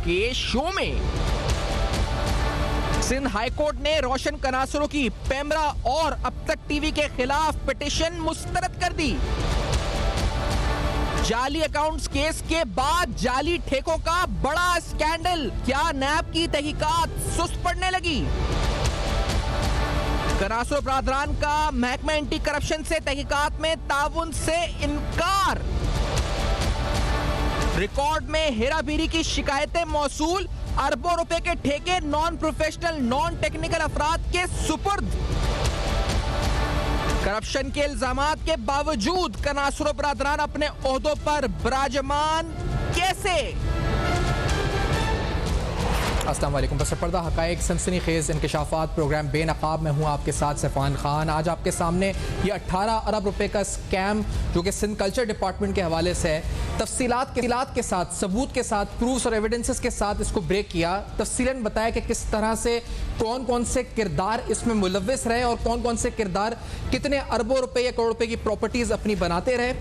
के शो में सिंध हाईकोर्ट ने रोशन कनासरो की पेमरा और अब तक टीवी के खिलाफ पिटीशन मुस्तरद कर दी। जाली अकाउंट्स केस के बाद जाली ठेकों का बड़ा स्कैंडल, क्या नैब की तहकीकात सुस्त पड़ने लगी? कनासरो बरादरान का महकमा एंटी करप्शन से तहकीकात में ताउन से इनकार। रिकॉर्ड में हेराफेरी की शिकायतें मौसूल, अरबों रुपए के ठेके नॉन प्रोफेशनल नॉन टेक्निकल अफराद के सुपुर्द। करप्शन के इल्जामात के बावजूद कनासरो बरादरान अपने ओहदों पर विराजमान कैसे? अस्सलाम वालेकुम। बस पर्दा हकायक सनसनीखेज इंकशाफात प्रोग्राम बेनकाब में हूँ आपके साथ सैफान खान। आज आपके सामने ये 18 अरब रुपए का स्कैम जो कि सिंध कल्चर डिपार्टमेंट के हवाले से है, तफसीलात के साथ, सबूत के साथ, प्रूफ्स और एविडेंसेस के साथ इसको ब्रेक किया। तफसीलन बताया कि किस तरह से कौन कौन से किरदार इसमें मुलव्विस रहे और कौन कौन से किरदार कितने अरबों रुपए या करोड़ रुपए की प्रॉपर्टीज़ अपनी बनाते रहे।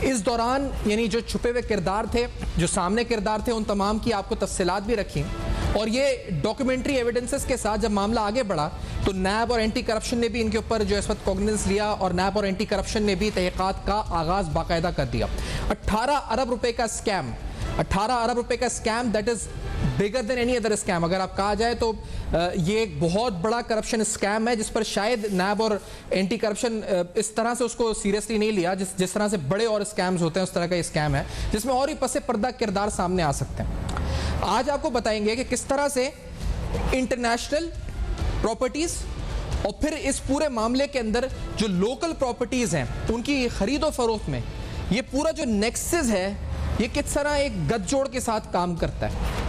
इस दौरान यानी जो छुपे हुए किरदार थे, जो सामने किरदार थे, उन तमाम की आपको तफसीलात भी रखी। और ये डॉक्यूमेंट्री एविडेंसेस के साथ जब मामला आगे बढ़ा तो नैब और एंटी करप्शन ने भी इनके ऊपर जो इस वक्त कॉग्निजेंस लिया और नैब और एंटी करप्शन ने भी तहकीकात का आगाज़ बाकायदा कर दिया। 18 अरब रुपए का स्कैम, 18 अरब रुपए का scam, that is bigger than any other scam. अगर आप कहा जाए तो ये एक बहुत बड़ा करप्शन स्कैम है जिस पर शायद नैब और एंटी करप्शन इस तरह से उसको सीरियसली नहीं लिया जिस तरह से बड़े और स्कैम्स होते हैं, उस तरह का स्कैम है जिसमें और ही पसे पर्दा किरदार सामने आ सकते हैं। आज आपको बताएंगे कि किस तरह से इंटरनेशनल प्रॉपर्टीज और फिर इस पूरे मामले के अंदर जो लोकल प्रॉपर्टीज हैं उनकी खरीदो फरोख्त में ये पूरा जो नेक्सस है ये किस तरह एक गठजोड़ के साथ काम करता है,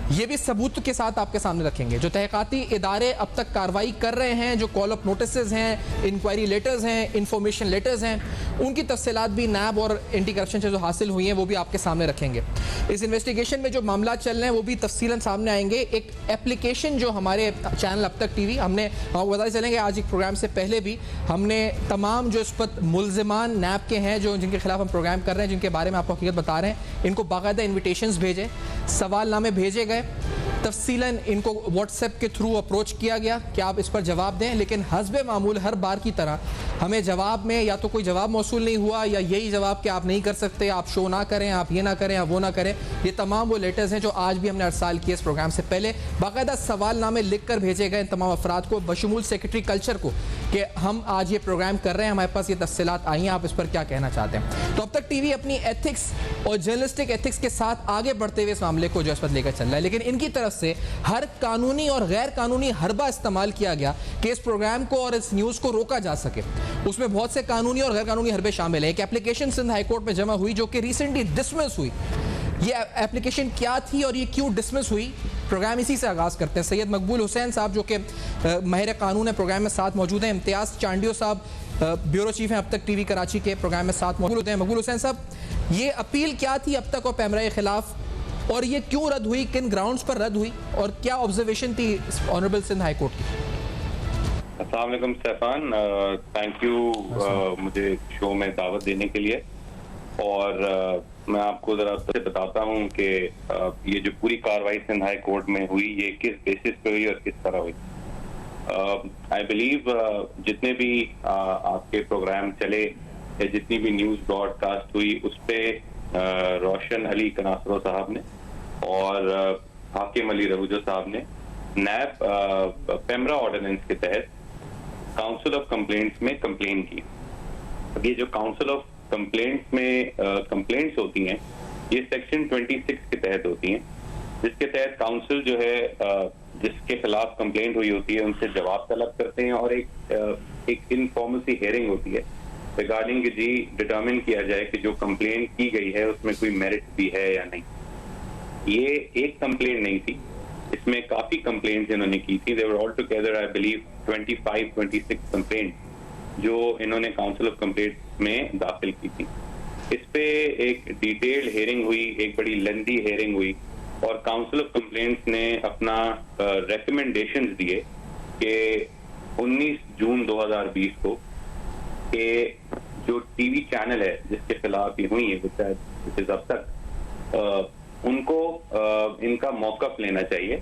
ये भी सबूत के साथ आपके सामने रखेंगे। जो तहकीकाती इदारे अब तक कार्रवाई कर रहे हैं, जो कॉल अप नोटिसेस हैं, इंक्वायरी लेटर्स हैं, इंफॉर्मेशन लेटर्स हैं, उनकी तफसीलात भी नैब और एंटी करप्शन से जो हासिल हुई हैं वो भी आपके सामने रखेंगे। इस इन्वेस्टिगेशन में जो मामला चल रहे हैं वो भी तफसीलन सामने आएंगे। एक एप्लीकेशन जो हमारे चैनल अब तक टीवी हमने बताते चलेंगे, आज एक प्रोग्राम से पहले भी हमने तमाम जो इस पर मुलजिमान नैब के हैं जो जिनके खिलाफ हम प्रोग्राम कर रहे हैं, जिनके बारे में आपको हकीकत बता रहे हैं, इनको बाकायदा इन्विटेशंस भेजे, सवालनामे भेजे गए, तफसीलन इनको व्हाट्सएप के थ्रू अप्रोच किया गया कि आप इस पर जवाब दें। लेकिन हस्बे मामूल हर बार की तरह हमें जवाब में या तो कोई जवाब मौसूल नहीं हुआ या यही जवाब कि आप नहीं कर सकते, आप शो ना करें, आप ये ना करें, आप वो ना करें। ये तमाम वो लेटर्स हैं जो आज भी हमने अरसाल किए इस प्रोग्राम से पहले। बाकायदा सवालनामे लिख कर भेजे गए तमाम अफराद को बशमूल सेक्रेटरी कल्चर को कि हम आज ये प्रोग्राम कर रहे हैं, हमारे पास ये तफसीलात आई हैं, आप इस पर क्या कहना चाहते हैं। तो अब तक टीवी अपनी एथिक्स और जर्नलिस्टिक एथिक्स के साथ आगे बढ़ते हुए इस मामले को जो इस पर लेकर चल रहा है, लेकिन इनकी तरफ से हर कानूनी और गैर कानूनी हरबा इस्तेमाल किया गया कि इस प्रोग्राम को और इस न्यूज़ को रोका जा सके। उसमें बहुत से कानूनी और गैर कानूनी हरबे शामिल है। एक एप्लीकेशन सिंध हाईकोर्ट में जमा हुई जो कि रिसेंटली डिसमिस हुई। ये एप्लीकेशन क्या थी और ये क्यों डिसमिस हुई, प्रोग्राम इसी से आगाज़ करते हैं। सैयद मकबूल हुसैन साहब जो कि माहिर कानून है प्रोग्राम में साथ मौजूद हैं। इम्तियाज़ चांडियो साहब ब्यूरो चीफ हैं अब तक टीवी कराची के, प्रोग्राम में साथ मौजूद हैं। मकबूल हुसैन साहब, ये अपील क्या थी अब तक और पैमरा के खिलाफ, और ये क्यों रद्द हुई, किन ग्राउंड्स पर रद्द हुई, और क्या ऑब्जर्वेशन थी ऑनरेबल सिंध हाई कोर्ट की? अस्सलाम वालेकुम सैफान, थैंक यू मुझे शो में दावत देने के लिए। और मैं आपको जरा से बताता हूँ कि ये जो पूरी कार्रवाई सिंध हाई कोर्ट में हुई ये किस बेसिस पे हुई और किस तरह हुई। आई बिलीव जितने भी आपके प्रोग्राम चले या जितनी भी न्यूज़ ब्रॉडकास्ट हुई उस पर रोशन अली कनासरो साहब ने और हाकिम अली रहूजा साहब ने नैब पेमरा ऑर्डिनेंस के तहत काउंसिल ऑफ कंप्लेंट्स में कंप्लेन की। ये जो काउंसिल ऑफ कंप्लेंट्स में कंप्लेंट्स होती हैं ये सेक्शन 26 के तहत होती हैं, जिसके तहत काउंसिल जो है जिसके खिलाफ कंप्लेंट हुई होती है उनसे जवाब तलब करते हैं और एक इनफॉर्मल सी हेयरिंग होती है रिगार्डिंग कि जी डिटर्मिन किया जाए कि जो कंप्लेंट की गई है उसमें कोई मेरिट भी है या नहीं। ये एक कंप्लेंट नहीं थी, इसमें काफी कंप्लेंट्स इन्होंने की थी। They were all together I believe 25-26 complaint जो इन्होंने काउंसिल ऑफ कंप्लेंट्स में दाखिल की थी। इस पे एक डिटेल्ड हेयरिंग हुई, एक बड़ी लेंथी हेयरिंग हुई और काउंसिल ऑफ कंप्लेंट्स ने अपना रिकमेंडेशंस दिए कि 19 जून 2020 को कि जो टीवी चैनल है जिसके खिलाफ ये हुई है, विच इज अब तक उनको इनका मौकफ लेना चाहिए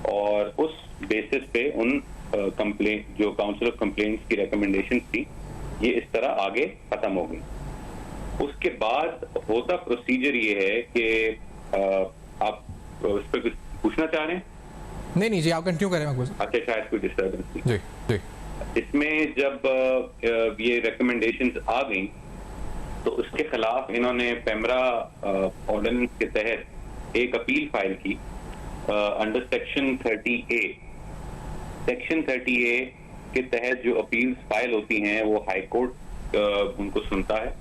और उस बेसिस पे उन कंप्लेंट जो काउंसिल ऑफ कंप्लेंट्स की रिकमेंडेशन थी ये इस तरह आगे खत्म हो गई। उसके बाद होता प्रोसीजर ये है कि आप इस पर कुछ पूछना चाह रहे हैं? नहीं जी, आप कंटिन्यू करें। अच्छा, शायद कोई डिस्टर्बेंस थी। जी जी। इसमें जब ये रिकमेंडेशंस आ गई तो उसके खिलाफ इन्होंने पेमरा ऑर्डिनेंस के तहत एक अपील फाइल की under section 30A। Section 30A के तहत जो अपील्स फाइल होती हैं वो हाई कोर्ट उनको सुनता है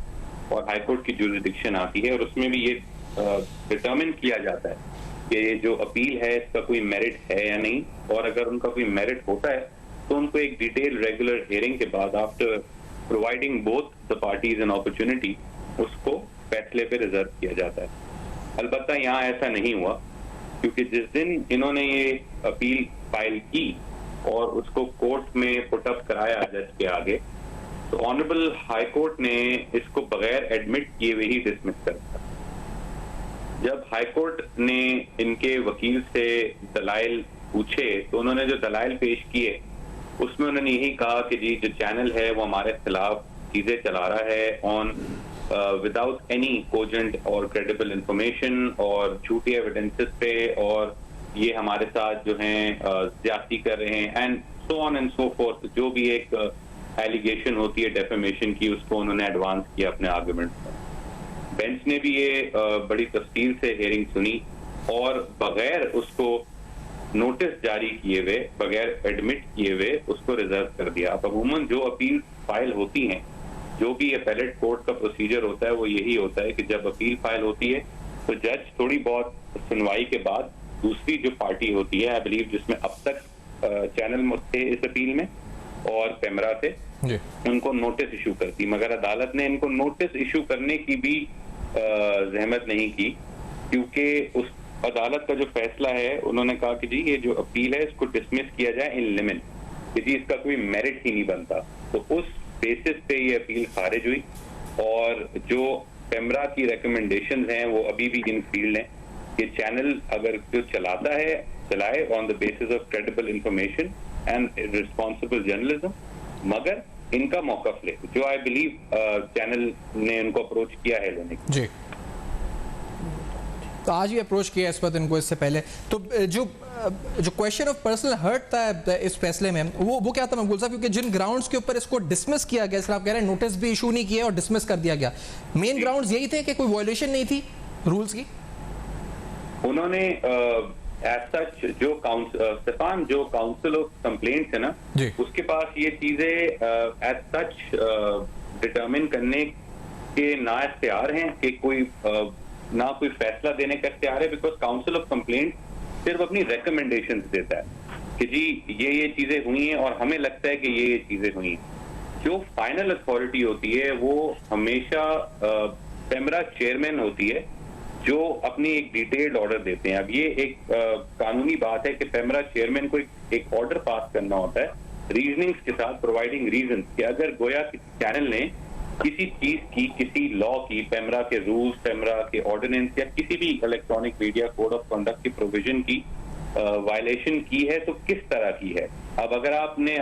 और हाई कोर्ट की जुरिडिक्शन आती है और उसमें भी ये डिटरमिन किया जाता है कि ये जो अपील है इसका कोई मेरिट है या नहीं, और अगर उनका कोई मेरिट होता है तो उनको एक डिटेल रेगुलर हियरिंग के बाद after providing both the parties an opportunity उसको फैसले पे रिजर्व किया जाता है। अलबत्ता यहाँ ऐसा नहीं हुआ क्योंकि जिस दिन इन्होंने ये अपील फाइल की और उसको कोर्ट में पुटअप कराया जज के आगे, तो ऑनरेबल हाई कोर्ट ने इसको बगैर एडमिट किए हुए ही डिसमिस कर दिया। जब हाई कोर्ट ने इनके वकील से दलाइल पूछे तो उन्होंने जो दलाइल पेश किए उसमें उन्होंने यही कहा कि जी जो चैनल है वो हमारे खिलाफ चीजें चला रहा है ऑन विदाउट एनी कोजेंट और क्रेडिबल इंफॉर्मेशन और झूठी एविडेंसेस पे, और ये हमारे साथ जो हैं ज्यादती कर रहे हैं and so on and so fourth. जो भी एक एलिगेशन होती है डेफेमेशन की उसको उन्होंने एडवांस किया अपने आर्गुमेंट में। बेंच ने भी ये बड़ी तफसील से हियरिंग सुनी और बगैर उसको नोटिस जारी किए हुए, बगैर एडमिट किए हुए उसको रिजर्व कर दिया। अब अमूमन जो अपील फाइल होती हैं, जो भी अपीलेट कोर्ट का प्रोसीजर होता है वो यही होता है कि जब अपील फाइल होती है तो जज थोड़ी बहुत सुनवाई के बाद दूसरी जो पार्टी होती है, आई बिलीव जिसमें अब तक चैनल थे इस अपील में और पेमरा थे, उनको नोटिस इशू करती, मगर अदालत ने इनको नोटिस इशू करने की भी जहमत नहीं की क्योंकि उस अदालत का जो फैसला है उन्होंने कहा कि जी ये जो अपील है इसको डिसमिस किया जाए इन लिमिट, कि जी इसका कोई मेरिट ही नहीं बनता। तो उस बेसिस पे ये अपील खारिज हुई और जो पेमरा की रिकमेंडेशंस हैं वो अभी भी इन फील्ड हैं कि चैनल अगर जो चलाता है चलाए on the basis of credible information and responsible journalism, मगर इनका मौकफ ले, जो आई बिलीव चैनल ने इनको अप्रोच किया है लेने की। जी, तो आज ही अप्रोच किया इस वक्त इनको। इससे पहले तो जो क्वेश्चन ऑफ पर्सनल हर्ट था इस फैसले में वो क्या था मकबूल साहब, क्योंकि जिन ग्राउंड्स के ऊपर इसको डिसमिस किया गया, सर आप कह रहे हैं नोटिस भी इशू नहीं किया और डिसमिस कर दिया गया, मेन ग्राउंड्स यही थे कि कोई वायलेशन नहीं थी रूल्स की? उन्होंने एज सच जो काउंसिल ऑफ कंप्लेंट्स है ना, उसके पास ये चीजें एज सच डिटरमिन करने के ना इख्तियार हैं कि कोई ना कोई फैसला देने का इख्तियार है, बिकॉज काउंसिल ऑफ कंप्लेंट सिर्फ अपनी रिकमेंडेशंस देता है कि जी ये चीजें हुई हैं और हमें लगता है कि ये चीजें हुई हैं। जो फाइनल अथॉरिटी होती है वो हमेशा पेमरा चेयरमैन होती है जो अपनी एक डिटेल्ड ऑर्डर देते हैं। अब ये एक कानूनी बात है कि पेमरा चेयरमैन को एक ऑर्डर पास करना होता है रीजनिंग्स के साथ, प्रोवाइडिंग रीजन कि अगर गोया चैनल ने किसी चीज की, किसी लॉ की, पेमरा के रूल्स, पेमरा के ऑर्डिनेंस या किसी भी electronic media code of conduct की प्रोविजन की वायलेशन की है तो किस तरह की है। अब अगर आपने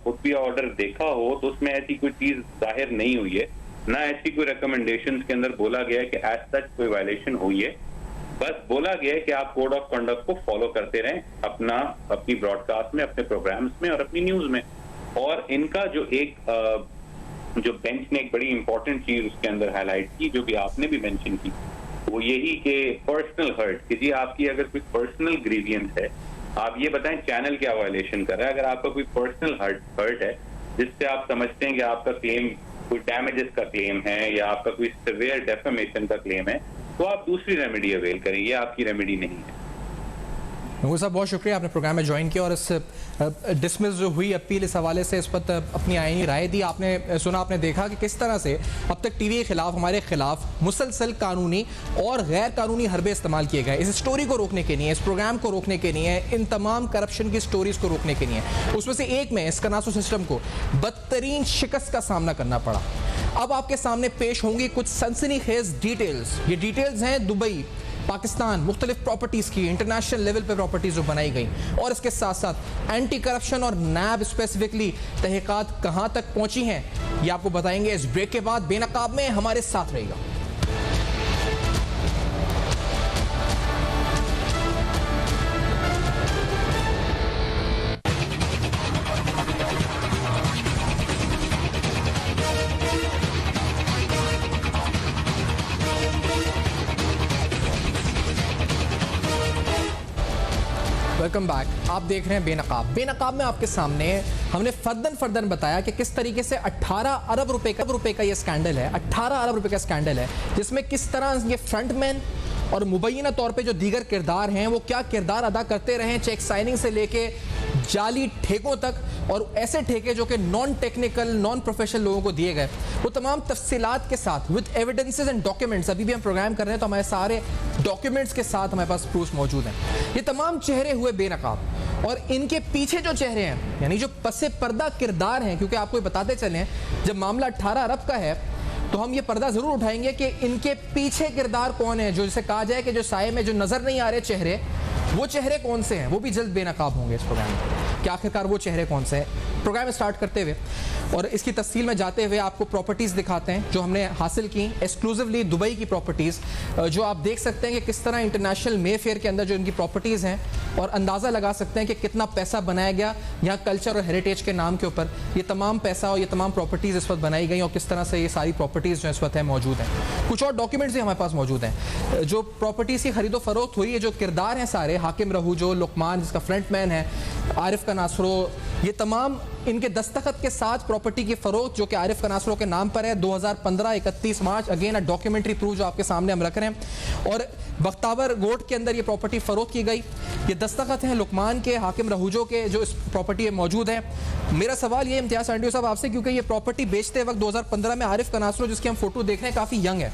खुफिया ऑर्डर देखा हो तो उसमें ऐसी कोई चीज जाहिर नहीं हुई है, ना ऐसी कोई रिकमेंडेशंस के अंदर बोला गया है कि एज सच कोई वायलेशन हुई है। बस बोला गया है कि आप कोड ऑफ कंडक्ट को फॉलो करते रहें अपनी ब्रॉडकास्ट में, अपने प्रोग्राम्स में और अपनी न्यूज में। और इनका जो बेंच ने एक बड़ी इंपॉर्टेंट चीज उसके अंदर हाईलाइट की, जो भी आपने भी मेंशन की, वो यही कि पर्सनल हर्ट, कि जी आपकी अगर कोई पर्सनल ग्रीवियंस है, आप ये बताएं चैनल क्या वायलेशन कर रहा है। अगर आपका कोई पर्सनल हर्ट है जिससे आप समझते हैं कि आपका क्लेम कोई डैमेजेस का क्लेम है या आपका कोई सिवियर डेफेमेशन का क्लेम है, तो आप दूसरी रेमेडी अवेल करें, ये आपकी रेमेडी नहीं है। मकबूल साहब बहुत शुक्रिया, आपने प्रोग्राम में ज्वाइन किया और इस डिसमिस जो हुई अपील इस हवाले से इस पर अपनी आईनी राय दी। आपने सुना, आपने देखा कि किस तरह से अब तक टीवी के खिलाफ, हमारे खिलाफ मुसलसल कानूनी और गैर कानूनी हरबे इस्तेमाल किए गए इस स्टोरी को रोकने के लिए, इस प्रोग्राम को रोकने के लिए, इन तमाम करप्शन की स्टोरीज को रोकने के लिए। उसमें से एक में इस कनासो सिस्टम को बदतरीन शिकस्त का सामना करना पड़ा। अब आपके सामने पेश होंगी कुछ सनसनीखेज डिटेल्स। ये डिटेल्स हैं दुबई पाकिस्तान मुख्तलिफ प्रॉपर्टीज़ की इंटरनेशनल लेवल पे प्रॉपर्टीज़ जो बनाई गई, और इसके साथ साथ एंटी करप्शन और नैब स्पेसिफिकली तहकीकात कहाँ तक पहुँची हैं, ये आपको बताएंगे इस ब्रेक के बाद। बेनकाब में हमारे साथ रहेगा। Welcome back. आप देख रहे हैं बेनकाब। बेनकाब में आपके सामने हमने फर्दन बताया कि किस तरीके से 18 अरब रुपए का ये स्कैंडल है, 18 अरब रुपए का स्कैंडल है, जिसमें किस तरह ये फ्रंटमैन और मुबैना तौर पे जो दीगर किरदार हैं वो क्या किरदार अदा करते रहे, चेक साइनिंग से लेके जाली ठेकों तक, और ऐसे ठेके जो कि नॉन टेक्निकल नॉन प्रोफेशनल लोगों को दिए गए, वो तमाम तफसीलात के साथ विद एविडेंसेस एंड डॉक्यूमेंट्स। अभी भी हम प्रोग्राम कर रहे हैं तो हमारे सारे डॉक्यूमेंट्स के साथ हमारे पास प्रूफ मौजूद हैं। ये तमाम चेहरे हुए बेनकाब, और इनके पीछे जो चेहरे हैं यानी जो पसे पर्दा किरदार हैं, क्योंकि आपको बताते चलें जब मामला 18 अरब का है तो हम ये पर्दा जरूर उठाएंगे कि इनके पीछे किरदार कौन है, जो जिसे कहा जाए कि जो साये में जो नजर नहीं आ रहे चेहरे, वो चेहरे कौन से हैं, वो भी जल्द बेनकाब होंगे इस प्रोग्राम में कि आखिरकार वो चेहरे कौन से हैं। प्रोग्राम स्टार्ट करते हुए और इसकी तफसील में जाते हुए आपको प्रॉपर्टीज़ दिखाते हैं जो हमने हासिल की एक्सक्लूसिवली दुबई की प्रॉपर्टीज़, जो आप देख सकते हैं कि किस तरह इंटरनेशनल मे फेयर के अंदर जो इनकी प्रॉपर्टीज़ हैं, और अंदाज़ा लगा सकते हैं कि कितना पैसा बनाया गया यहाँ कल्चर और हेरिटेज के नाम के ऊपर। ये तमाम पैसा और ये तमाम प्रॉपर्टीज़ इस वक्त बनाई गई और किस तरह से ये सारी प्रॉपर्टीज़ जो इस वक्त है मौजूद हैं। कुछ और डॉक्यूमेंट्स भी हमारे पास मौजूद हैं जो प्रॉपर्टीज़ की खरीदो फरोख्त हुई है, जो किरदार हैं सारे, हाकिम रहूजो, लुकमान जिसका फ्रंटमैन है, आरिफ कनासरो, ये तमाम इनके दस्तखत के साथ प्रॉपर्टी की फरोख्त जो कि आरिफ कनासरो के नाम पर है 2015 31 मार्च, अगेन डॉक्यूमेंट्री प्रूफ जो आपके सामने हम रख रहे हैं। और बख्तावर गोट के अंदर ये प्रॉपर्टी फरोख्त की गई, ये दस्तखत हैं लुकमान के, हाकिम रहूजो के, जो इस प्रॉपर्टी में मौजूद है। मेरा सवाल ये इम्तियाज़ सांडियो साहब आपसे, क्योंकि ये प्रॉपर्टी बेचते वक्त 2015 में आरिफ कनासरो जिसकी हम फोटो देख रहे हैं काफ़ी यंग है,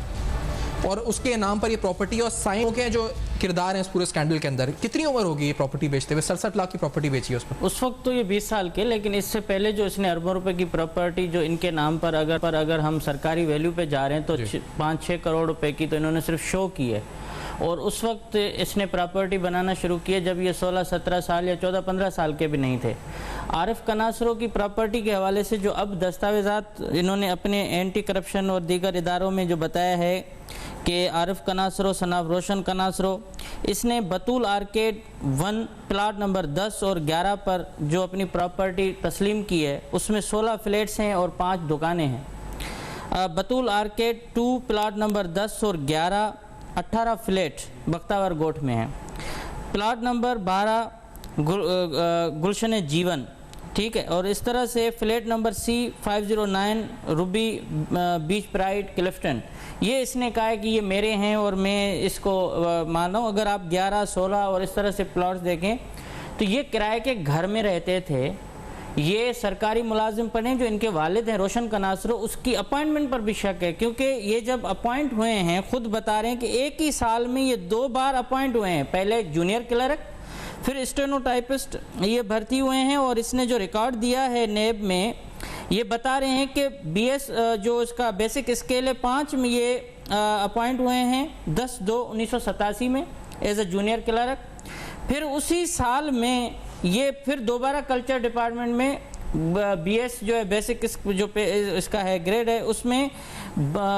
और उसके नाम पर ये प्रॉपर्टी और साइन के जो किरदार हैं इस पूरे स्कैंडल के अंदर, कितनी उम्र होगी ये प्रॉपर्टी बेचते हुए? 67 लाख की प्रॉपर्टी बेची है उस पर। उस वक्त तो ये 20 साल के, लेकिन इससे पहले जो इसने अरबों रुपए की प्रॉपर्टी जो इनके नाम पर अगर हम सरकारी वैल्यू पे जा रहे हैं तो 5-6 करोड़ रुपए की तो इन्होंने सिर्फ शो की है। और उस वक्त इसने प्रॉपर्टी बनाना शुरू किया जब ये 16-17 साल या 14-15 साल के भी नहीं थे। आरिफ कनासरो की प्रॉपर्टी के हवाले से जो अब दस्तावेज़ात इन्होंने अपने एंटी करप्शन और दीगर इदारों में जो बताया है कि आरिफ कनासरो सनाफ रोशन कनासरो, इसने बतूल आर्केड 1 प्लाट नंबर 10 और 11 पर जो अपनी प्रॉपर्टी तस्लीम की है उसमें 16 फ्लैट्स हैं और 5 दुकानें हैं। बतूल आर्केड 2 प्लाट नंबर 10 और 11 18 फ्लैट बख्तावर गोट में है। प्लाट नंबर 12 गुलशन जीवन, ठीक है। और इस तरह से फ्लैट नंबर C509 रूबी बीच प्राइड क्लिफ्टन, ये इसने कहा है कि ये मेरे हैं और मैं इसको मान रहा हूँ। अगर आप 11, 16 और इस तरह से प्लॉट्स देखें तो ये किराए के घर में रहते थे। ये सरकारी मुलाजिम पर हैं, जो इनके वालिद हैं रोशन कनासरो, उसकी अपॉइंटमेंट पर भी शक है, क्योंकि ये जब अपॉइंट हुए हैं खुद बता रहे हैं कि एक ही साल में ये 2 बार अपॉइंट हुए हैं, पहले जूनियर क्लर्क फिर स्टेनोटाइपिस्ट ये भर्ती हुए हैं। और इसने जो रिकॉर्ड दिया है नेब में, ये बता रहे हैं कि BS जो इसका बेसिक स्केल है 5 में ये अपॉइंट हुए हैं 10/2/1987 में एज ए जूनियर क्लर्क। फिर उसी साल में ये फिर दोबारा कल्चर डिपार्टमेंट में BS जो है बेसिक जो इसका है ग्रेड है उसमें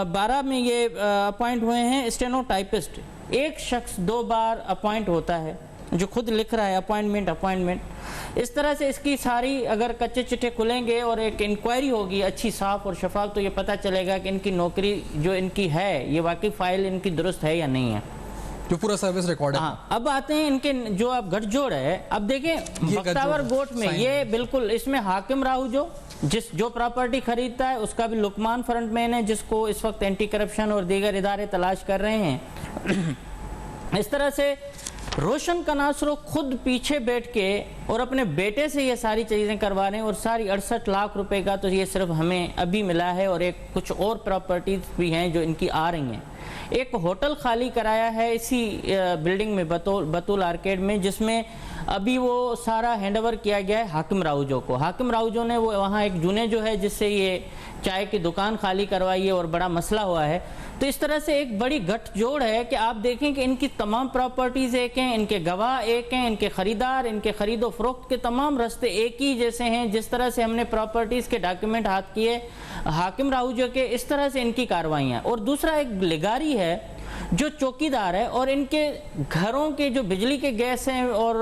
12 में ये अपॉइंट हुए हैं स्टेनोटाइपिस्ट। एक शख्स 2 बार अपॉइंट होता है, जो खुद लिख रहा है अपॉइंटमेंट। इस तरह से इसकी सारी अगर कच्चे चिट्ठे खुलेंगे और एक इंक्वायरी होगी अच्छी साफ और शफाफ, तो ये पता चलेगा कि इनकी नौकरी जो इनकी है ये वाकई फाइल इनकी दुरुस्त है या नहीं है, जो पूरा सर्विस रिकॉर्ड है। हाँ, अब आते हैं इनके जो आप गठजोड़ है। अब देखें बख्तावर गोट में ये बिल्कुल, इसमें हाकिम रहूजो जो प्रॉपर्टी खरीदता है उसका भी लुकमान फ्रंटमैन है, जिसको इस वक्त एंटी करप्शन और दीगर इदारे तलाश कर रहे हैं। इस तरह से रोशन कनासरो खुद पीछे बैठ के और अपने बेटे से ये सारी चीज़ें करवा रहे हैं, और सारी 68 लाख रुपए का तो ये सिर्फ हमें अभी मिला है, और एक कुछ और प्रॉपर्टीज भी हैं जो इनकी आ रही हैं। एक होटल खाली कराया है इसी बिल्डिंग में बतूल आर्केड में, जिसमें अभी वो सारा हैंडओवर किया गया है हाकिम राउजो को। हाकिम राउजो ने वो वहाँ एक जुने जो है जिससे ये चाय की दुकान खाली करवाई है और बड़ा मसला हुआ है। तो इस तरह से एक बड़ी गठजोड़ है कि आप देखें कि इनकी तमाम प्रॉपर्टीज़ एक हैं, इनके गवाह एक हैं, इनके ख़रीदार, इनके ख़रीदो फरोख्त के तमाम रास्ते एक ही जैसे हैं। जिस तरह से हमने प्रॉपर्टीज़ के डॉक्यूमेंट हाथ किए हाकिम राउजो के, इस तरह से इनकी कार्रवाइयाँ। और दूसरा एक लिगारी है जो चौकीदार है और इनके घरों के जो बिजली के गैस हैं और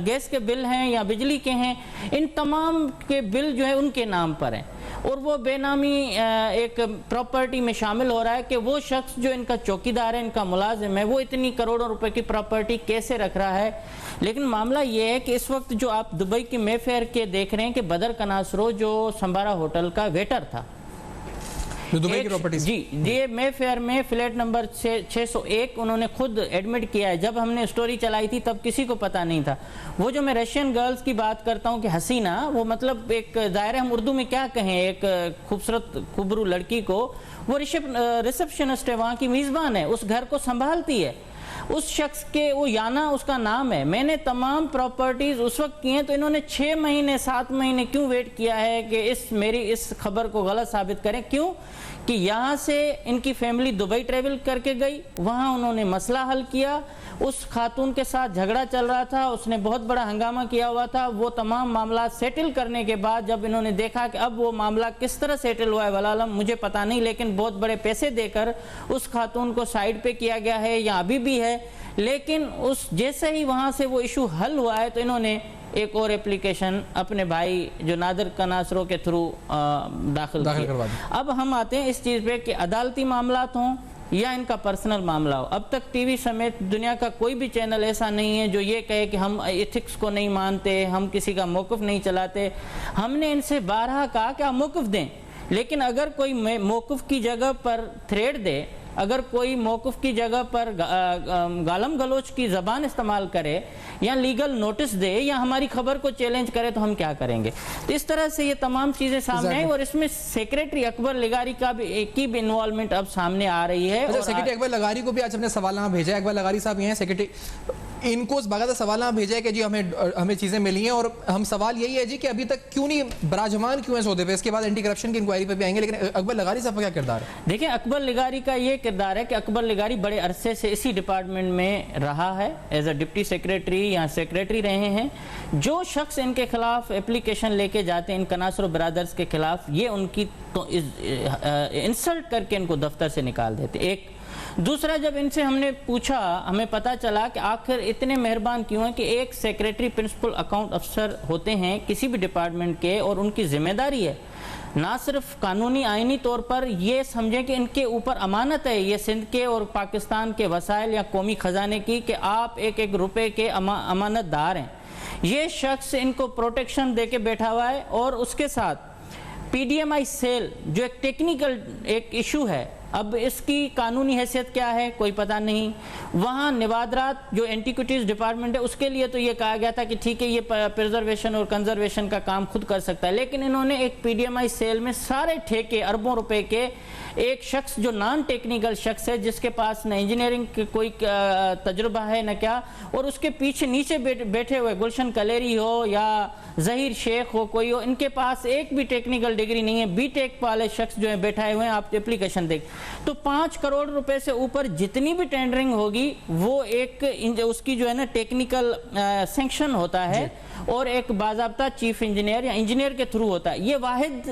गैस के बिल हैं या बिजली के हैं, इन तमाम के बिल जो है उनके नाम पर हैं और वो बेनामी एक प्रॉपर्टी में शामिल हो रहा है कि वो शख्स जो इनका चौकीदार है, इनका मुलाजिम है, वो इतनी करोड़ों रुपए की प्रॉपर्टी कैसे रख रहा है। लेकिन मामला ये है कि इस वक्त जो आप दुबई की मेफेयर के देख रहे हैं कि बदर कनासरो जो संबारा होटल का वेटर था, दुबई की प्रॉपर्टी जी, ये मेफेयर में फ्लैट नंबर 601 उन्होंने खुद एडमिट किया है। जब हमने स्टोरी चलाई थी तब किसी को पता नहीं था। वो जो मैं रशियन गर्ल्स की बात करता हूँ कि हसीना, वो मतलब एक दायरे हम उर्दू में क्या कहें, एक खूबसूरत खूबरू लड़की को, वो रिसेप्शनिस्ट है, वहाँ की मेज़बान है, उस घर को संभालती है। उस शख्स के वो याना उसका नाम है। मैंने तमाम प्रॉपर्टीज उस वक्त की हैं, तो इन्होंने 6 महीने 7 महीने क्यों वेट किया है कि मेरी इस खबर को गलत साबित करें। क्यों कि यहाँ से इनकी फैमिली दुबई ट्रेवल करके गई, वहाँ उन्होंने मसला हल किया, उस खातून के साथ झगड़ा चल रहा था, उसने बहुत बड़ा हंगामा किया हुआ था। वो तमाम मामला सेटल करने के बाद जब इन्होंने देखा कि अब वो मामला किस तरह सेटल हुआ है वलालम मुझे पता नहीं, लेकिन बहुत बड़े पैसे देकर उस खातून को साइड पे किया गया है या अभी भी है। लेकिन उस जैसे ही वहाँ से वो इशू हल हुआ है तो इन्होंने एक और एप्लीकेशन अपने भाई जो नादिर कनासरो के थ्रू दाखिल करवा दी। अब हम आते हैं इस चीज़ पे कि अदालती मामलात हों या इनका पर्सनल मामला हो। अब तक टीवी समेत दुनिया का कोई भी चैनल ऐसा नहीं है जो ये कहे कि हम एथिक्स को नहीं मानते, हम किसी का मौक़िफ़ नहीं चलाते। हमने इनसे बारहा कहा कि आप मौक़िफ़ दें, लेकिन अगर कोई मौक़िफ़ की जगह पर थ्रेड दे, अगर कोई मौक़िफ़ की जगह पर गालम गलोच की ज़बान इस्तेमाल करे या लीगल नोटिस दे या हमारी खबर को चैलेंज करे तो हम क्या करेंगे। तो इस तरह से ये तमाम चीज़ें सामने आई और इसमें सेक्रेटरी अकबर लिगारी का भी इन्वॉल्वमेंट अब सामने आ रही है। और सेक्रेटरी अकबर लिगारी को भी आज हमने सवालनामा भेजा है। अकबर लिगारी साहब ये हैं सेक्रेटरी, इनको उस बाकायदा सवालनामा भेजा है कि जी हमें चीज़ें मिली हैं और हम सवाल यही है जी कि अभी तक क्यों नहीं बराजमान क्यों है सौदे पे। इसके बाद एंटी करप्शन की इंक्वायरी पे भी आएंगे, लेकिन अकबर लिगारी साहब का क्या किरदार है? देखिए, अकबर लिगारी का ये किरदार है कि अकबर लिगारी बड़े अरसे से इसी डिपार्टमेंट में रहा है, एज अ डिप्टी सेक्रेटरी या सेक्रेटरी रहे हैं। जो शख्स इनके खिलाफ एप्लीकेशन लेके जाते हैं इन कनासरो ब्रदर्स के खिलाफ, ये उनकी तो इंसल्ट करके इनको दफ्तर से निकाल देते। एक दूसरा, जब इनसे हमने पूछा, हमें पता चला कि आखिर इतने मेहरबान क्यों हैं कि एक सेक्रेटरी प्रिंसिपल अकाउंट अफसर होते हैं किसी भी डिपार्टमेंट के और उनकी जिम्मेदारी है ना सिर्फ कानूनी आइनी तौर पर ये समझें कि इनके ऊपर अमानत है ये सिंध के और पाकिस्तान के वसाइल या कौमी ख़जाने की, कि आप एक एक रुपए के अमानतदार हैं। ये शख्स इनको प्रोटेक्शन दे के बैठा हुआ है और उसके साथ PDMI सेल जो एक टेक्निकल एक इशू है, अब इसकी कानूनी हैसियत क्या है कोई पता नहीं। वहाँ निवादरात जो एंटीक्विटीज़ डिपार्टमेंट है उसके लिए तो ये कहा गया था कि ठीक है ये प्रिजर्वेशन और कंजर्वेशन का काम खुद कर सकता है, लेकिन इन्होंने एक PDMI सेल में सारे ठेके अरबों रुपए के एक शख्स जो नॉन टेक्निकल शख्स है जिसके पास न इंजीनियरिंग के कोई तजुर्बा है न क्या, और उसके पीछे नीचे बैठे हुए गुलशन कलेरी हो या जहीर शेख हो कोई हो, इनके पास एक भी टेक्निकल डिग्री नहीं है। B.Tech वाले शख्स जो है बैठाए हुए हैं, आप एप्लीकेशन देख तो 5 करोड़ रुपए से ऊपर जितनी भी टेंडरिंग होगी वो एक उसकी जो है ना टेक्निकल सैंक्शन होता है और एक बाज़ाब्ता चीफ इंजीनियर या इंजीनियर के थ्रू होता है। ये वाहिद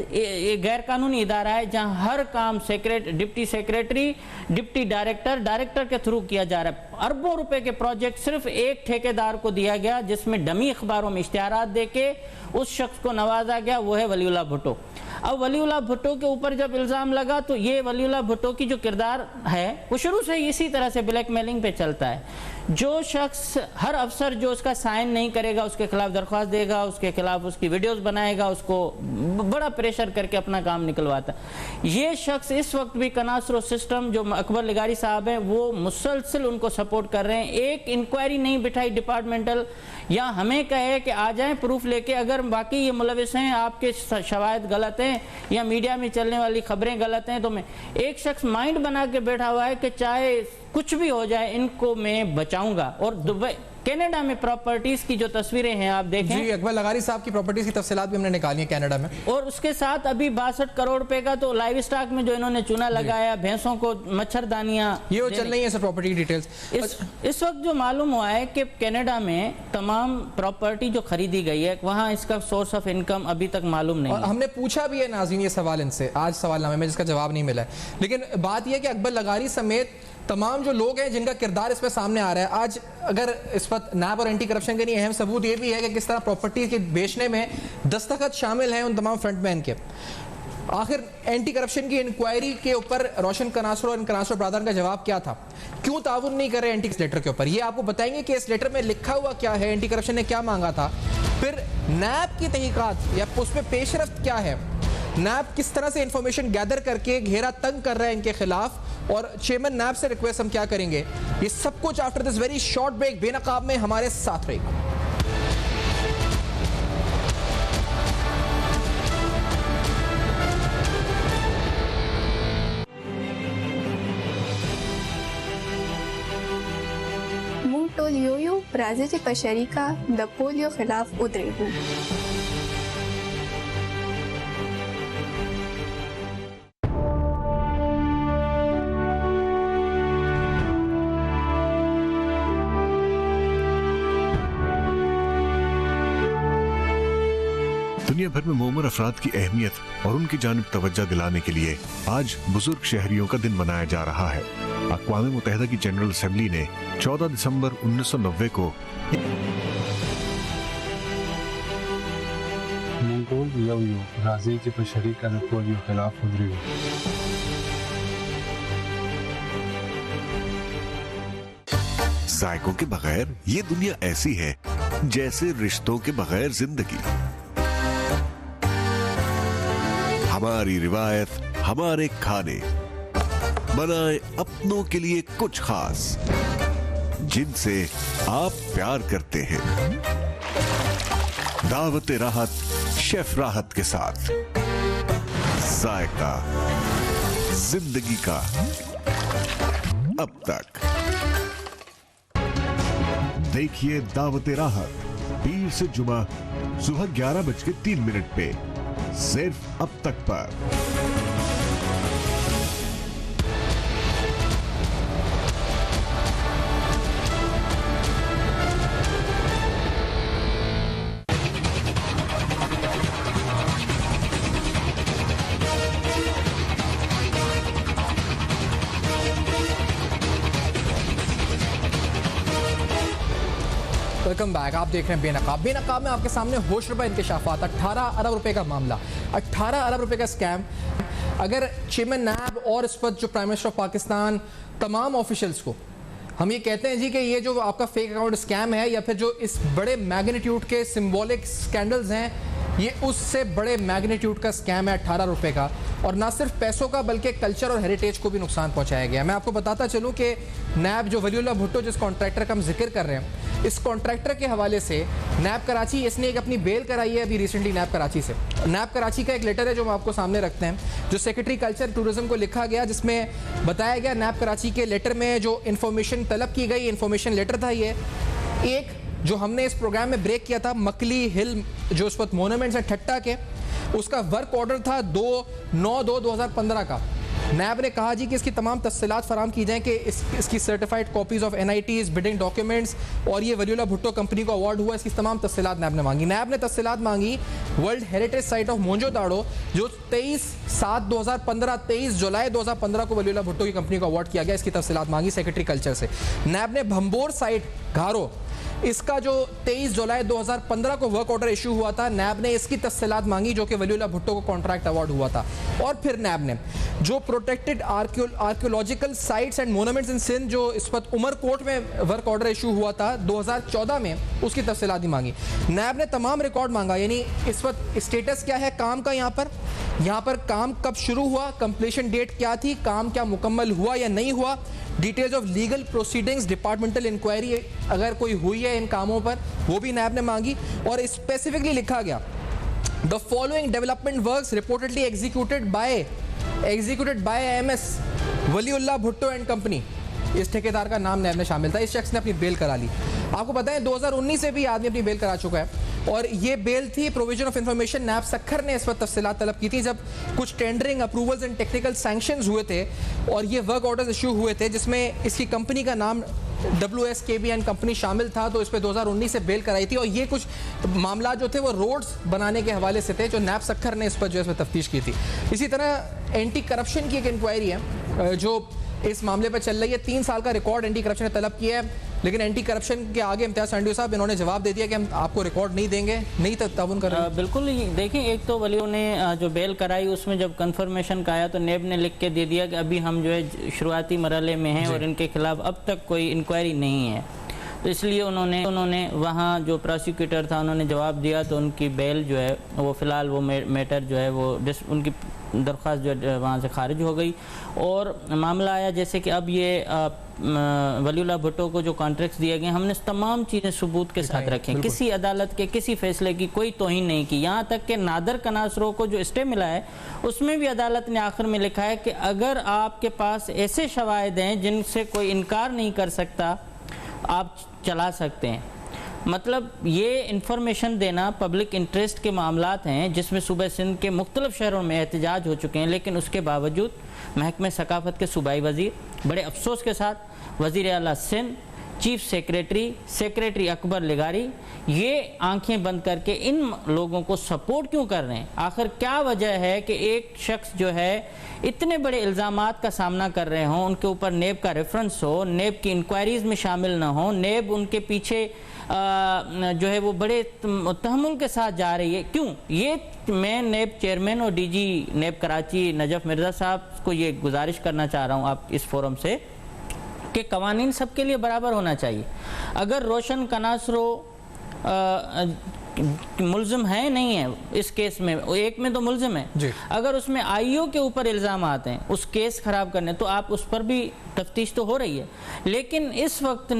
गैर कानूनी इदारा है जहां हर काम डिप्टी सेक्रेटरी, डिप्टी डायरेक्टर के थ्रू किया जा रहा है। अरबों रुपए के प्रोजेक्ट सिर्फ एक ठेकेदार को दिया गया जिसमें डमी अखबारों में इश्तिहारात देके उस शख्स को नवाजा गया, वो है वलीउल्लाह भुट्टो। अब वलीउल्लाह भुट्टो के ऊपर जब इल्ज़ाम लगा तो ये वलीउल्लाह भुट्टो की जो किरदार है वो शुरू से इसी तरह से ब्लैकमेलिंग पे चलता है। जो शख्स, हर अफसर जो उसका साइन नहीं करेगा उसके खिलाफ दरख्वास्त देगा, उसके खिलाफ उसकी वीडियोस बनाएगा, उसको बड़ा प्रेशर करके अपना काम निकलवाता। ये शख्स इस वक्त भी कनासरो सिस्टम जो अकबर लिगारी साहब हैं वो मुसलसल उनको सपोर्ट कर रहे हैं। एक इंक्वायरी नहीं बिठाई डिपार्टमेंटल, या हमें कहे कि आ जाएं प्रूफ लेके, अगर बाकी ये मुलविस हैं, आपके शवाहिद गलत हैं या मीडिया में चलने वाली खबरें गलत हैं, तो मैं एक शख्स माइंड बना के बैठा हुआ है कि चाहे कुछ भी हो जाए इनको मैं बचाऊंगा। और कनाडा में प्रॉपर्टीज की जो तस्वीरें हैं आप देखें जी, अकबर लगारी साहब की प्रॉपर्टीज की तफसीलात भी हमने निकाली है कनाडा में, और उसके साथ अभी 62 करोड़ रुपए का तो लाइव स्टॉक में जो इन्होंने चूना लगाया, भैंसों को मच्छरदानियां, ये वो चल रही है सर प्रॉपर्टी की डिटेल्स। इस वक्त जो मालूम हुआ है कि कनाडा में तमाम प्रॉपर्टी जो खरीदी गई है वहां इसका सोर्स ऑफ इनकम अभी तक मालूम नहीं और है। हमने पूछा भी है नाज़रीन ये सवाल इनसे आज सवालनामे में, जिसका जवाब नहीं मिला है। लेकिन बात यह है कि अकबर लगारी समेत तमाम जो लोग हैं जिनका किरदार इसमें सामने आ रहा है आज, अगर इस वक्त नैब और एंटी करप्शन के लिए अहम सबूत ये भी है कि किस तरह प्रॉपर्टी के बेचने में दस्तखत शामिल हैं उन तमाम फ्रंटमैन के। आखिर एंटी करप्शन की इंक्वायरी के ऊपर रोशन कनासर और कनासर ब्रादर का जवाब क्या था, क्यों ताउन नहीं कर रहे एंटी लेटर के ऊपर, ये आपको बताएंगे कि इस लेटर में लिखा हुआ क्या है, एंटी करप्शन ने क्या मांगा था, फिर नैब की तहकीकात या उसमें पेशरफ्त क्या है, नैब किस तरह से इंफॉर्मेशन गैदर करके घेरा तंग कर रहा है इनके खिलाफ, और चेयरमैन नैब से रिक्वेस्ट हम क्या करेंगे, ये सब कुछ after this very short break Benaqab में हमारे साथ रहेगा। Montoliu, Brazil de Pacharica, da polio खिलाफ उतरेगी। दुनिया भर में मोमर अफराद की अहमियत और उनकी जानिब तवज्जो दिलाने के लिए आज बुजुर्ग शहरियों का दिन मनाया जा रहा है। अक़वाम मुत्तहिदा की जनरल असेंबली ने 14 दिसंबर 1990 को Montoliu, Brazil de Pacharica, da polio खिलाफ उतरेगी। जायकों के बगैर ये दुनिया ऐसी है जैसे रिश्तों के बगैर जिंदगी। हमारी रिवायत, हमारे खाने, बनाए अपनों के लिए कुछ खास जिनसे आप प्यार करते हैं। दावत राहत शेफ राहत के साथ जायका जिंदगी का अब तक। देखिए दावत राहत पीर से जुमा सुबह 11:03 पे सिर्फ अब तक पर। वेलकम बैक, आप देख रहे हैं बेनकाब। बेनकाब में आपके सामने होश रुपए इंकशाफात, 18 अरब रुपए का मामला, 18 अरब रुपए का स्कैम। अगर चेयरमैन नैब और इस वक्त जो प्राइम मिनिस्टर ऑफ पाकिस्तान तमाम ऑफिशियल्स को हम ये कहते हैं जी कि ये जो आपका फेक अकाउंट स्कैम है या फिर जो इस बड़े मैग्नीट्यूड के सिंबॉलिक स्कैंडल्स हैं, ये उससे बड़े मैग्नीट्यूड का स्कैम है 18 रुपए का, और ना सिर्फ पैसों का बल्कि कल्चर और हेरिटेज को भी नुकसान पहुंचाया गया। मैं आपको बताता चलूं कि नैब जो वलीउल्लाह भुट्टो जिस कॉन्ट्रैक्टर का हम जिक्र कर रहे हैं, इस कॉन्ट्रैक्टर के हवाले से नैब कराची इसने एक अपनी बेल कराई है अभी रिसेंटली नैब कराची से। नैब कराची का एक लेटर है जो हम आपको सामने रखते हैं, जो सेक्रेटरी कल्चर टूरिज्म को लिखा गया, जिसमें बताया गया नैब कराची के लेटर में जो इन्फॉर्मेशन तलब की गई, इन्फॉर्मेशन लेटर था ये। एक जो हमने इस प्रोग्राम में ब्रेक किया था मकली हिल जो उस वक्त मोनूमेंट्स हैं ठट्टा के, उसका वर्क ऑर्डर था 2/9/2015 का। नैब ने कहा जी कि इसकी तमाम तफसीलात फराम की जाएँ कि इसकी certified copies of NITs, bidding documents, और ये वलीउल्लाह भुट्टो कंपनी को अवार्ड हुआ, इसकी तमाम तफसीलात नैब ने मांगी। नैब ने तफसीलात मांगी वर्ल्ड हेरिटेज साइट ऑफ मोंजोदाड़ो जो 23/7/2015 23 जुलाई 2015 को वलीउल्लाह भुट्टो की कंपनी को अवार्ड किया गया, इसकी तफसीलात मांगी सेक्रेटरी कल्चर से। नैब ने भंबोर साइट घारो, इसका जो 23 जुलाई 2015 को वर्क ऑर्डर इशू हुआ था, नैब ने इसकी तफसीलात मांगी जो कि वलीउल्लाह भुट्टो को कॉन्ट्रैक्ट अवार्ड हुआ था। और फिर नैब ने जो protected archaeological sites and monuments in Sindh जो इस वक्त उमरकोट में वर्क ऑर्डर इशू हुआ था 2014 में, उसकी तफसीलात ही मांगी। नैब ने तमाम रिकॉर्ड मांगा, यानी इस वक्त स्टेटस क्या है काम का, यहाँ पर काम कब शुरू हुआ, कंप्लीशन डेट क्या थी, काम क्या मुकम्मल हुआ या नहीं हुआ, details of legal proceedings, departmental inquiry अगर कोई हुई है इन कामों पर वो भी नैब ने मांगी। और स्पेसिफिकली लिखा गया the following development works reportedly executed by MS Waliullah Bhutto and company. इस ठेकेदार का नाम नैब में शामिल था। इस शख्स ने अपनी बेल करा ली। आपको पता है 2019 से भी आदमी अपनी बेल करा चुका है और ये बेल थी प्रोविजन ऑफ इंफॉर्मेशन। नैब सक्खर ने इस पर तफसीलात तलब की थी जब कुछ tendering approvals and technical sanctions हुए थे और ये वर्क ऑर्डर्स इशू हुए थे जिसमें इसकी कंपनी का नाम WSKB कंपनी शामिल था, तो इस पे 2019 से बेल कराई थी और ये कुछ मामला जो थे वो रोड्स बनाने के हवाले से थे जो नैब सक्खर ने इस पर जो है इसमें तफ्तीश की थी। इसी तरह एंटी करप्शन की एक इंक्वायरी है जो इस मामले पर चल रही है। 3 साल का रिकॉर्ड एंटी करप्शन ने तलब किया है, लेकिन एंटी करप्शन के आगे इम्तियाज सांडियो साहब इन्होंने जवाब दे दिया कि हम आपको रिकॉर्ड नहीं देंगे, नहीं ताउन करेंगे। बिल्कुल, देखिए एक तो वलियों ने जो बेल कराई उसमें जब कंफर्मेशन का आया तो नेब ने लिख के दे दिया कि अभी हम जो है शुरुआती मरहले में हैं और इनके खिलाफ अब तक कोई इंक्वायरी नहीं है। तो इसलिए उन्होंने वहाँ जो प्रोसिक्यूटर था उन्होंने जवाब दिया तो उनकी बेल जो है वो फ़िलहाल वो मैटर जो है वो उनकी दरख्वास्त जो है वहाँ से खारिज हो गई। और मामला आया जैसे कि अब ये वलीउल्लाह भुट्टो को जो कॉन्ट्रैक्ट्स दिए गए हमने तमाम चीज़ें सबूत के साथ रखें, किसी अदालत के किसी फैसले की कोई तौहीन नहीं की। यहाँ तक कि नादर कनासरों को जो स्टे मिला है उसमें भी अदालत ने आखिर में लिखा है कि अगर आपके पास ऐसे शवाहिद हैं जिनसे कोई इनकार नहीं कर सकता आप चला सकते हैं। मतलब ये इंफॉर्मेशन देना पब्लिक इंटरेस्ट के मामलात हैं जिसमें सूबे सिंध के मुख्तलिफ शहरों में एहतजाज हो चुके हैं, लेकिन उसके बावजूद महकमे सकाफत के सूबाई वज़ीर बड़े अफसोस के साथ वज़ीर आला सिंध, चीफ सेक्रेटरी अकबर लिगारी ये आंखें बंद करके इन लोगों को सपोर्ट क्यों कर रहे हैं? आखिर क्या वजह है कि एक शख्स जो है इतने बड़े इल्ज़ामात का सामना कर रहे हों, उनके ऊपर नेब का रेफरेंस हो, नेब की इंक्वायरीज़ में शामिल ना हो, नेब उनके पीछे जो है वो बड़े तहम्मुल के साथ जा रही है, क्यों? ये मैं नेब चेयरमैन और DG नेब कराची नजफ मिर्ज़ा साहब को ये गुजारिश करना चाह रहा हूँ आप इस फोरम से कि कवानीन सबके लिए बराबर होना चाहिए। अगर रोशन कनासरो मुल्ज़िम है नहीं है इस केस में, एक में तो मुल्ज़िम है, अगर उसमें IO के ऊपर इल्ज़ाम आते हैं उस केस ख़राब करने तो आप उस पर भी तफ्तीश तो हो रही है। लेकिन इस वक्त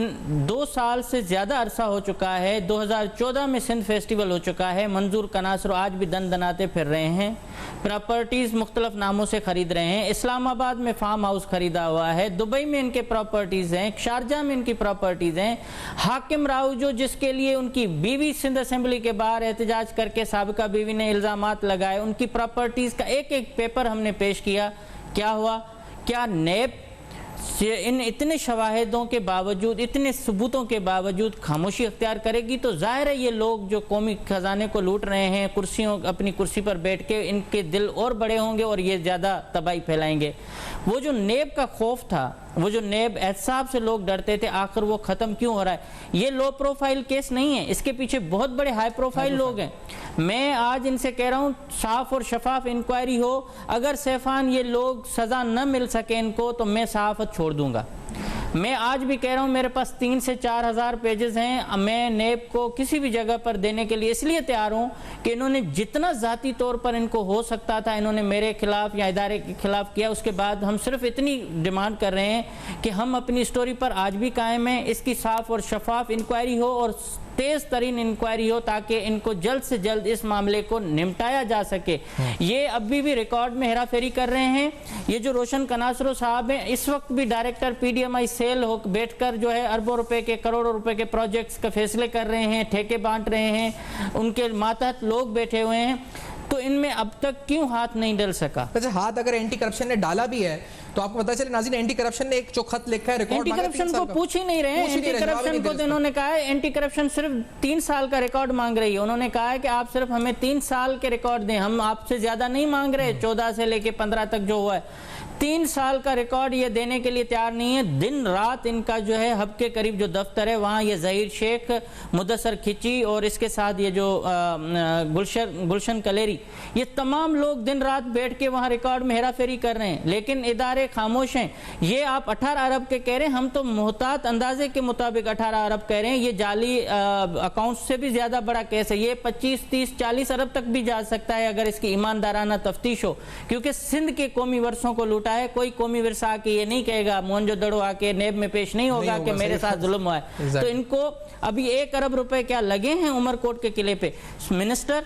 2 साल से ज़्यादा अरसा हो चुका है, 2014 में सिंध फेस्टिवल हो चुका है, मंजूर कनासरो आज भी दन दनाते फिर रहे हैं, प्रॉपर्टीज़ मुख्तलिफ नामों से ख़रीद रहे हैं, इस्लामाबाद में फार्म हाउस ख़रीदा हुआ है, दुबई में इनके प्रॉपर्टीज़ हैं, शारजा में इनकी प्रॉपर्टीज़ हैं। हाकिम राव जो जिसके लिए उनकी बीवी सिंध असेंबली के बाहर एहतजाज करके साबिका बीवी ने इल्ज़ामात लगाए, उनकी प्रॉपर्टीज़ का एक एक पेपर हमने पेश किया। क्या हुआ? क्या नेब इन इतने शवाहिदों के बावजूद, इतने सबूतों के बावजूद खामोशी अख्तियार करेगी? तो जाहिर है ये लोग जो कौमी खजाने को लूट रहे हैं अपनी कुर्सी पर बैठ के, इनके दिल और बड़े होंगे और ये ज़्यादा तबाही फैलाएंगे। वो जो नेब का खौफ था, वो जो नेब एहसाब से लोग डरते थे, आखिर वो ख़त्म क्यों हो रहा है? ये लो प्रोफाइल केस नहीं है, इसके पीछे बहुत बड़े हाई प्रोफाइल लोग हैं। मैं आज इनसे कह रहा हूँ साफ और शफाफ इंक्वायरी हो, अगर सैफान ये लोग सज़ा न मिल सके इनको तो मैं सहाफ़त छोड़ दूँगा। मैं आज भी कह रहा हूँ मेरे पास 3 से 4 हज़ार पेजेस हैं, मैं नेब को किसी भी जगह पर देने के लिए इसलिए तैयार हूँ कि इन्होंने जितना ज़ाती तौर पर इनको हो सकता था इन्होंने मेरे खिलाफ या इदारे के खिलाफ किया। उसके बाद हम सिर्फ इतनी डिमांड कर रहे हैं कि हम अपनी स्टोरी पर आज भी कायम हैं, इसकी साफ और शफाफ इंक्वायरी हो और तेज़ तरीन इंक्वायरी हो ताकि इनको जल्द से जल्द इस मामले को निपटाया जा सके। ये अभी भी रिकॉर्ड में हेरा फेरी कर रहे हैं। ये जो रोशन कनासरो साहब हैं इस वक्त भी डायरेक्टर PDMI सेल हो बैठकर जो है अरबों रुपए के, करोड़ों रुपए के प्रोजेक्ट्स का फैसले कर रहे हैं, ठेके बांट रहे हैं, उनके मातहत लोग बैठे हुए हैं। तो इनमें अब तक क्यों हाथ नहीं डल सका? अच्छा, हाथ अगर एंटी करप्शन ने डाला भी है तो आपको पता चले नाज़रीन, एंटी करप्शन ने एक जो खत लिखा है, रिकॉर्ड एंटी करप्शन को पूछ ही नहीं रहे हैं। एंटी करप्शन को तो इन्होंने कहा है एंटी करप्शन सिर्फ 3 साल का रिकॉर्ड मांग रही है। उन्होंने कहा है कि आप सिर्फ हमें 3 साल के रिकॉर्ड दें, हम आपसे ज्यादा नहीं मांग रहे, 14 से लेके 15 तक जो हुआ है। 3 साल का रिकॉर्ड ये देने के लिए तैयार नहीं है। दिन रात इनका जो है हब के करीब जो दफ्तर है वहाँ ये ज़हीर शेख, मुदस्सर खिची और इसके साथ ये जो गुलशन कलेरी, ये तमाम लोग दिन रात बैठ के वहाँ रिकॉर्ड में हेरा फेरी कर रहे हैं, लेकिन इदारे खामोश हैं। ये आप 18 अरब के कह रहे हैं, हम तो मोहतात अंदाजे के मुताबिक 18 अरब कह रहे हैं। ये जाली अकाउंट से भी ज़्यादा बड़ा केस है, ये 25, 30, 40 अरब तक भी जा सकता है अगर इसकी ईमानदाराना तफ्तीश हो, क्योंकि सिंध के कौमी वर्सों को लूटा है। कोई कौमी विरसा आके ये नहीं कहेगा, मोहनजोदड़ो आके नेब में पेश नहीं होगा कि मेरे साथ जुल्म हुआ है। तो इनको अभी 1 अरब रुपए क्या लगे हैं उमरकोट के किले पे। मिनिस्टर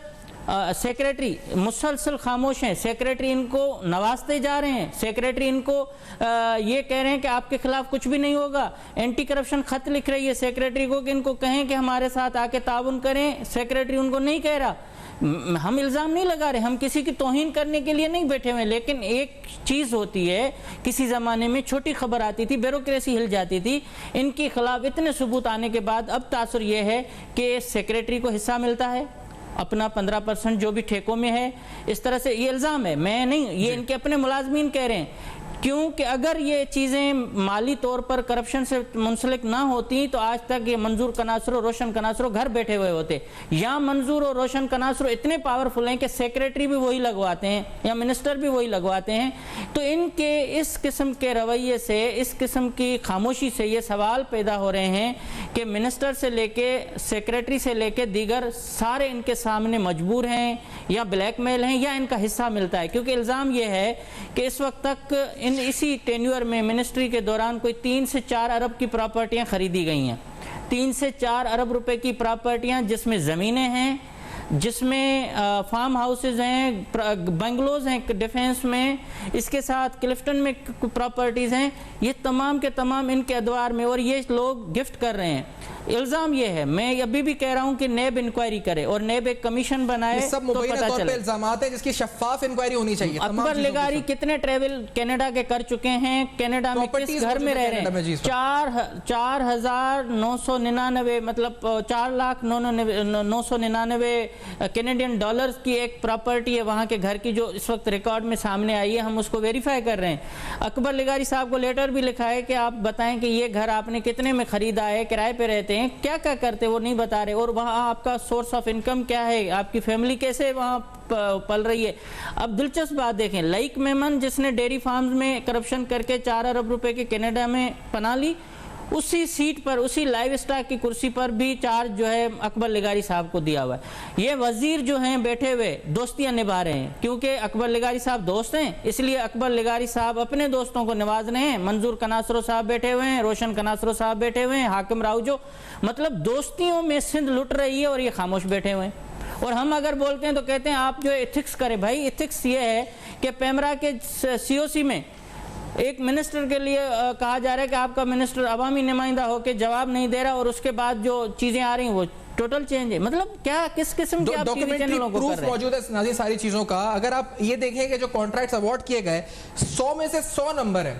सेक्रेटरी मुसलसल खामोश हैं, सेक्रेटरी इनको नवाजते जा रहे हैं, सेक्रेटरी इनको ये कह रहे हैं कि आपके खिलाफ कुछ भी नहीं होगा, एंटी करप्शन खत लिख रही है सेक्रेटरी को कि इनको कहें कि हमारे साथ आके ताउन करें, सेक्रेटरी उनको नहीं कह रहा। हम इल्ज़ाम नहीं लगा रहे, हम किसी की तौहीन करने के लिए नहीं बैठे हुए, लेकिन एक चीज़ होती है, किसी ज़माने में छोटी खबर आती थी, ब्यूरोक्रेसी हिल जाती थी, इनके खिलाफ इतने सबूत आने के बाद अब तासुर ये है कि सेक्रेटरी को हिस्सा मिलता है अपना 15% जो भी ठेकों में है। इस तरह से ये इल्ज़ाम है, मैं नहीं, ये इनके अपने मुलाजमीन कह रहे हैं, क्योंकि अगर ये चीज़ें माली तौर पर करप्शन से मुंसलिक ना होती तो आज तक ये मंजूर कनासरो, रोशन कनासरो घर बैठे हुए होते। या मंजूर और रोशन कनासरो इतने पावरफुल हैं कि सेक्रेटरी भी वही लगवाते हैं या मिनिस्टर भी वही लगवाते हैं। तो इनके इस किस्म के रवैये से, इस किस्म की खामोशी से ये सवाल पैदा हो रहे हैं कि मिनिस्टर से लेके सेक्रेटरी से लेके दीगर सारे इनके सामने मजबूर हैं या ब्लैकमेल हैं या इनका हिस्सा मिलता है। क्योंकि इल्ज़ाम ये है कि इस वक्त तक इसी टेन्यूअर में मिनिस्ट्री के दौरान कोई 3 से 4 अरब की प्रॉपर्टियां खरीदी गई हैं, 3 से 4 अरब रुपए की प्रॉपर्टियां, जिसमें ज़मीनें हैं, जिसमें फार्म हाउसेज हैं, बंगलोज हैं डिफेंस में, इसके साथ क्लिफ्टन में प्रॉपर्टीज़ हैं, ये तमाम के तमाम इनके अदवार में, और ये लोग गिफ्ट कर रहे हैं। इल्ज़ाम ये है, मैं अभी भी कह रहा हूँ कि नेब इंक्वायरी करे और नेब एक कमीशन बनाए सब तो पता चले। इल्जामात है जिसकी शफाफ इंक्वायरी होनी चाहिए। अकबर लिगारी कितने ट्रेवल कनाडा के कर चुके हैं, कनाडा में किस घर में रह रहे हैं, 4,999 मतलब 4,999 कैनेडियन डॉलर्स की एक प्रॉपर्टी है वहाँ के घर की, जो इस वक्त रिकॉर्ड में सामने आई है, हम उसको वेरीफाई कर रहे हैं। अकबर लिगारी साहब को लेटर भी लिखा है कि आप बताएं कि ये घर आपने कितने में खरीदा है, किराए पे रहते हैं, क्या क्या करते हैं वो नहीं बता रहे, और वहाँ आपका सोर्स ऑफ इनकम क्या है, आपकी फैमिली कैसे वहाँ पल रही है। अब दिलचस्प बात देखें, लाइक मेमन जिसने डेयरी फार्म्स में करप्शन करके 4 अरब रुपए के कनाडा में पना ली, उसी सीट पर, उसी लाइव स्टॉक की कुर्सी पर भी चार्ज जो है अकबर लिगारी साहब को दिया हुआ है। ये वजीर जो हैं बैठे हुए दोस्तियां निभा रहे हैं, क्योंकि अकबर लिगारी साहब दोस्त हैं, इसलिए अकबर लिगारी साहब अपने दोस्तों को नवाज रहे हैं। मंजूर कनासरो साहब बैठे हुए हैं, रोशन कनासरो साहब बैठे हुए हैं, हाकिम राउजो, मतलब दोस्तियों में सिंध लुट रही है और ये खामोश बैठे हुए हैं। और हम अगर बोलते हैं तो कहते हैं आप जो एथिक्स करें। भाई एथिक्स ये है कि पैमरा के COC में एक मिनिस्टर के लिए कहा जा रहा है कि आपका मिनिस्टर अवामी नुमाइंदा होकर जवाब नहीं दे रहा, और उसके बाद जो चीजें आ रही हैं वो टोटल चेंज है। मतलब क्या, किस किस्म की आप चैनलों को कर रहे हैं? मौजूद है नाज़रीन सारी चीजों का। अगर आप ये देखें कि जो कॉन्ट्रैक्ट्स अवार्ड किए गए 100 में से 100 नंबर है,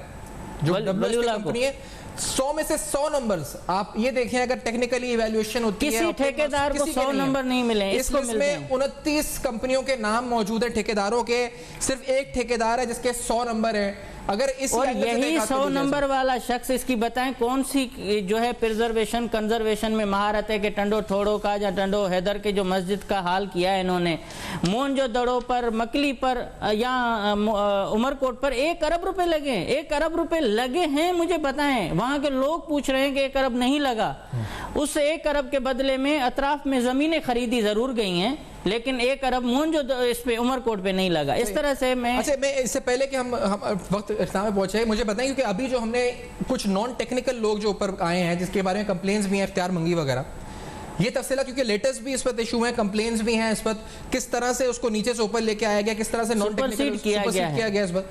जो कंपनी है 100 में से 100 नंबर्स आप ये देखें, अगर टेक्निकली इवैल्यूएशन होती है, किसी ठेकेदार को 100 नंबर नहीं मिले। इस लिस्ट में 29 कंपनियों के नाम मौजूद है ठेकेदारों के, सिर्फ एक ठेकेदार है जिसके 100 नंबर है। अगर इस और यही 100 नंबर वाला शख्स, इसकी बताएं कौन सी जो है प्रिजर्वेशन कंजर्वेशन में महारत है कि टंडो ठोड़ो का या टंडो हैदर के जो मस्जिद का हाल किया है इन्होंने, मोहनजोदड़ो पर, मकली पर या उमरकोट पर 1 अरब रुपए लगे, 1 अरब रुपए लगे हैं, मुझे बताएं। वहां के लोग पूछ रहे हैं कि 1 अरब नहीं लगा। उस 1 अरब के बदले में अतराफ में जमीनें खरीदी जरूर गई हैं, लेकिन 1 अरब जो इस पे उमरकोट पे नहीं लगा। इस तरह से मैं इससे पहले कि हम वक्त इख्तिताम में पहुंचे, मुझे बताएं, क्योंकि अभी जो हमने कुछ नॉन टेक्निकल लोग जो ऊपर आए हैं जिसके बारे में कंप्लेंट्स भी हैं, इख्तियार मंगी वगैरह, ये तफसीला क्योंकि लेटेस्ट भी इस पर इशू है, कंप्लेंट्स भी हैं इस पर, किस तरह से उसको नीचे से ऊपर लेके आया गया, किस तरह से नॉन टेक्निकल किया गया इस पर,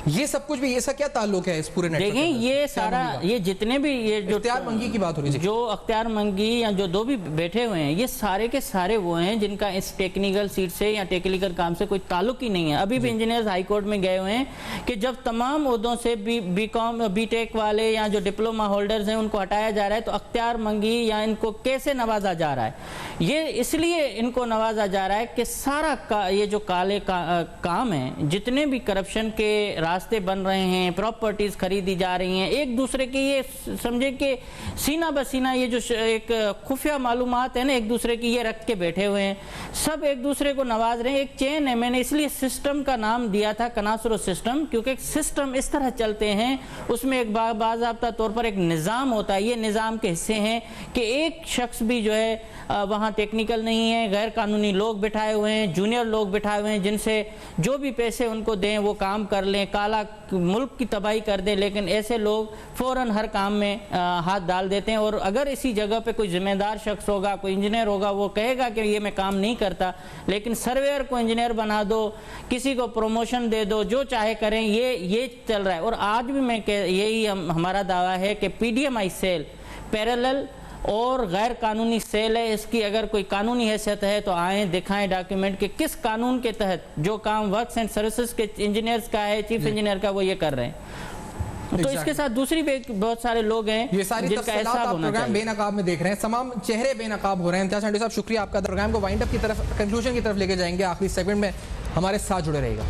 ये सब कुछ भी, इसका क्या ताल्लुक है इस पूरे नेटवर्क? देखें ये सारा, ये जितने भी ये जो अख्तियार मंगी की बात हो रही है, जो अख्तियार मंगी या जो दो भी बैठे हुए हैं, ये सारे के सारे वो हैं जिनका इस टेक्निकल सीट से या टेक्निकल काम से कोई ताल्लुक ही नहीं है। अभी भी इंजीनियर्स हाई कोर्ट में गए हुए हैं कि जब तमाम ओहदों से बीकॉम बीटेक वाले या जो डिप्लोमा होल्डर्स हैं उनको हटाया जा रहा है, तो अख्तियार मंगी या इनको कैसे नवाजा जा रहा है? ये इसलिए इनको नवाजा जा रहा है कि सारा ये जो काले काम है, जितने भी करप्शन के रास्ते बन रहे हैं, प्रॉपर्टीज खरीदी जा रही हैं, एक दूसरे के, ये समझे कि सीना बसीना ये जो एक खुफिया मालूमात है ना, एक दूसरे की ये रख के बैठे हुए हैं, सब एक दूसरे को नवाज रहे हैं। एक चेन है, मैंने इसलिए सिस्टम का नाम दिया था कनासरो सिस्टम, क्योंकि सिस्टम इस तरह चलते हैं, उसमें एक बाज़ाब्ता तौर पर एक निज़ाम होता है। ये निज़ाम के हिस्से हैं कि एक शख्स भी जो है वहाँ टेक्निकल नहीं है, गैर कानूनी लोग बिठाए हुए हैं, जूनियर लोग बिठाए हुए हैं, जिनसे जो भी पैसे उनको दें वो काम कर लें, काला मुल्क की तबाही कर दे, लेकिन ऐसे लोग फ़ौरन हर काम में हाथ डाल देते हैं। और अगर इसी जगह पे कोई जिम्मेदार शख्स होगा, कोई इंजीनियर होगा, वो कहेगा कि ये मैं काम नहीं करता, लेकिन सर्वेयर को इंजीनियर बना दो, किसी को प्रमोशन दे दो, जो चाहे करें, ये चल रहा है। और आज भी मैं यही हमारा दावा है कि PDMI सेल पैरेलल और गैर कानूनी सेल है। इसकी अगर कोई कानूनी हैसियत है तो आए दिखाएं डॉक्यूमेंट कि किस कानून के तहत जो काम वर्क्स एंड सर्विसेज के इंजीनियर्स का है, चीफ इंजीनियर का, वो ये कर रहे हैं। तो इसके साथ दूसरी भी बहुत सारे लोग हैं ये सारी जिनका एहसास होना प्रोग्राम चाहिए। बेनकाब में देख रहे हैं, तमाम चेहरे बेनकाब हो रहे हैं। इम्तियाज सांडी साहब, शुक्रिया आपका। प्रोग्राम को वाइंड अप की तरफ, कंक्लूजन की तरफ लेके जाएंगे। आखिरी सेगमेंट में हमारे साथ जुड़े रहेगा।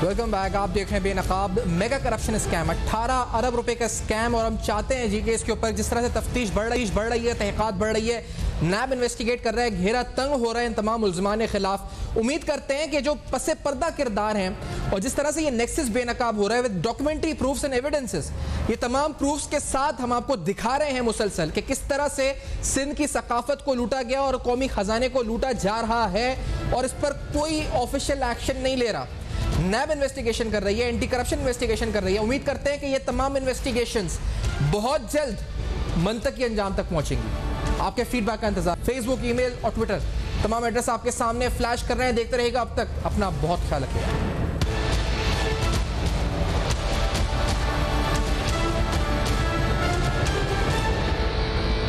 Welcome back. आप देख रहे हैं बेनकाब। मेगा करप्शन स्कैम, 18 अरब रुपए का स्कैम। और हम चाहते हैं जी कि इसके ऊपर जिस तरह से तफ्तीश बढ़ रही है, तहकीकात बढ़ रही है, नैब इन्वेस्टिगेट कर रहा है, घेरा तंग हो रहा है इन तमाम मुल्ज़िमान के खिलाफ। उम्मीद करते हैं कि जो पसे पर्दा किरदार हैं और जिस तरह से ये नेक्सस बेनकाब हो रहा है with documentary proofs and evidences, ये तमाम प्रूफ्स के साथ हम आपको दिखा रहे हैं मुसलसल कि किस तरह से सिंध की सकाफत को लूटा गया और कौमी खजाने को लूटा जा रहा है, और इस पर कोई ऑफिशियल एक्शन नहीं ले रहा। नैब इन्वेस्टिगेशन कर रही है, एंटी करप्शन इन्वेस्टिगेशन कर रही है। उम्मीद करते हैं कि ये तमाम इन्वेस्टिगेशंस बहुत जल्द मंतकी अंजाम तक पहुंचेंगी। आपके फीडबैक का इंतजार, फेसबुक, ईमेल और ट्विटर, तमाम एड्रेस आपके सामने फ्लैश कर रहे हैं। देखते रहिएगा। अब तक अपना बहुत ख्याल रखिएगा।